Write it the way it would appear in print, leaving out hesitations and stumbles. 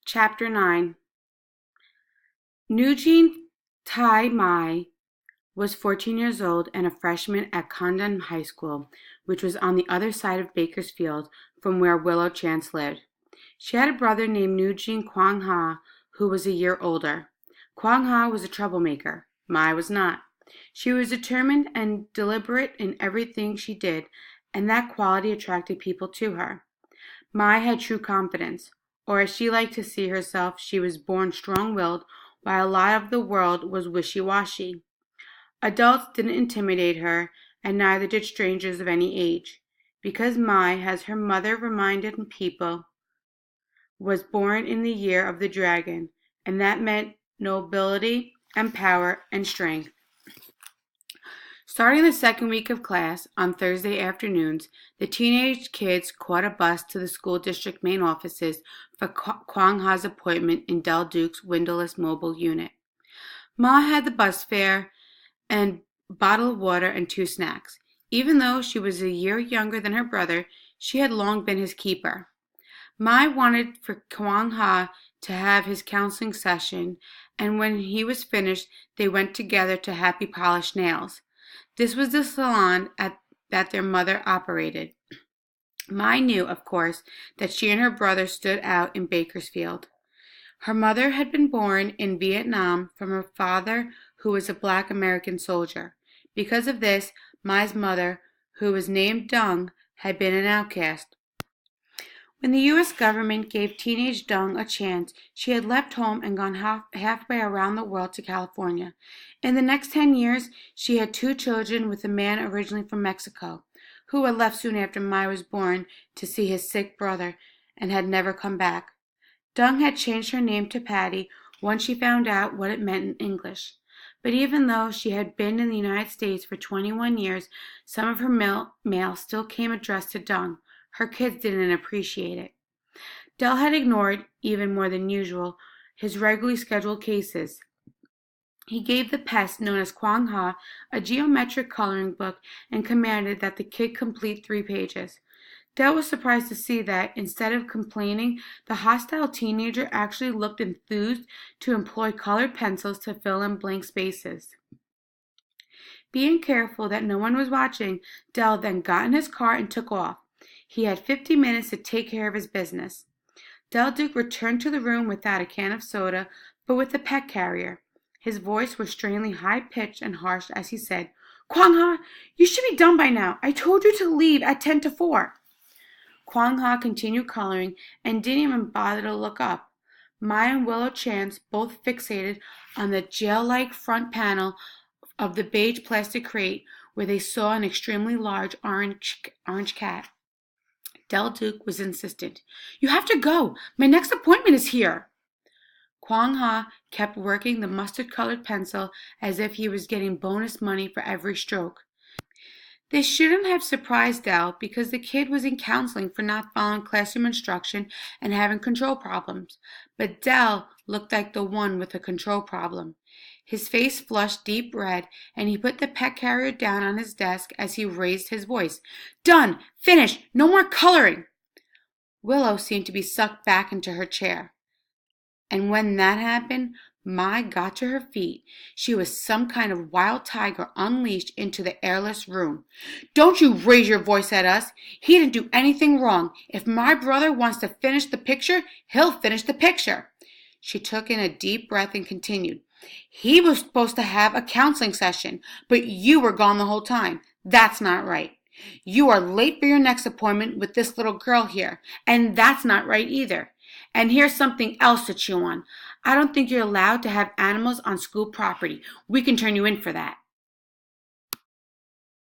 Chapter 9. Nugent Tai Mai was 14 years old and a freshman at Condon High School, which was on the other side of Bakersfield from where Willow Chance lived. She had a brother named Nugent Kwang Ha, who was a year older. Kwang Ha was a troublemaker. Mai was not. She was determined and deliberate in everything she did, and that quality attracted people to her. Mai had true confidence, or as she liked to see herself, she was born strong-willed, while a lot of the world was wishy-washy. Adults didn't intimidate her, and neither did strangers of any age, because Mai, as her mother reminded people, was born in the year of the dragon, and that meant nobility and power and strength. Starting the second week of class, on Thursday afternoons, the teenage kids caught a bus to the school district main offices for Kwang Ha's appointment in Del Duke's windowless mobile unit. Ma had the bus fare and a bottle of water and 2 snacks. Even though she was a year younger than her brother, she had long been his keeper. Mai wanted for Kwang Ha to have his counseling session, and when he was finished, they went together to Happy Polished Nails. This was the salon that their mother operated. Mai knew, of course, that she and her brother stood out in Bakersfield. Her mother had been born in Vietnam from her father, who was a black American soldier. Because of this, Mai's mother, who was named Dung, had been an outcast. When the U.S. government gave teenage Dung a chance, she had left home and gone halfway around the world to California. In the next 10 years, she had 2 children with a man originally from Mexico, who had left soon after Mai was born to see his sick brother and had never come back. Dung had changed her name to Patty once she found out what it meant in English. But even though she had been in the United States for 21 years, some of her mail still came addressed to Dung. Her kids didn't appreciate it. Del had ignored, even more than usual, his regularly scheduled cases. He gave the pest known as Kwang Ha a geometric coloring book and commanded that the kid complete 3 pages. Del was surprised to see that, instead of complaining, the hostile teenager actually looked enthused to employ colored pencils to fill in blank spaces. Being careful that no one was watching, Del then got in his car and took off. He had 50 minutes to take care of his business. Del Duke returned to the room without a can of soda, but with a pet carrier. His voice was strangely high-pitched and harsh as he said, "Kwang Ha, you should be done by now. I told you to leave at 10 to 4. Kwang Ha continued coloring and didn't even bother to look up. Mai and Willow Chance both fixated on the jail-like front panel of the beige plastic crate where they saw an extremely large orange cat. Del Duke was insistent. "You have to go. My next appointment is here." Kwang Ha kept working the mustard-colored pencil as if he was getting bonus money for every stroke. This shouldn't have surprised Del because the kid was in counseling for not following classroom instruction and having control problems. But Del looked like the one with a control problem. His face flushed deep red, and he put the pet carrier down on his desk as he raised his voice. "Done! Finished! No more coloring!" Willow seemed to be sucked back into her chair. And when that happened, Mai got to her feet. She was some kind of wild tiger unleashed into the airless room. "Don't you raise your voice at us. He didn't do anything wrong. If my brother wants to finish the picture, he'll finish the picture." She took in a deep breath and continued. "He was supposed to have a counseling session, but you were gone the whole time. That's not right. You are late for your next appointment with this little girl here, and that's not right either. And here's something else to chew on. I don't think you're allowed to have animals on school property. We can turn you in for that."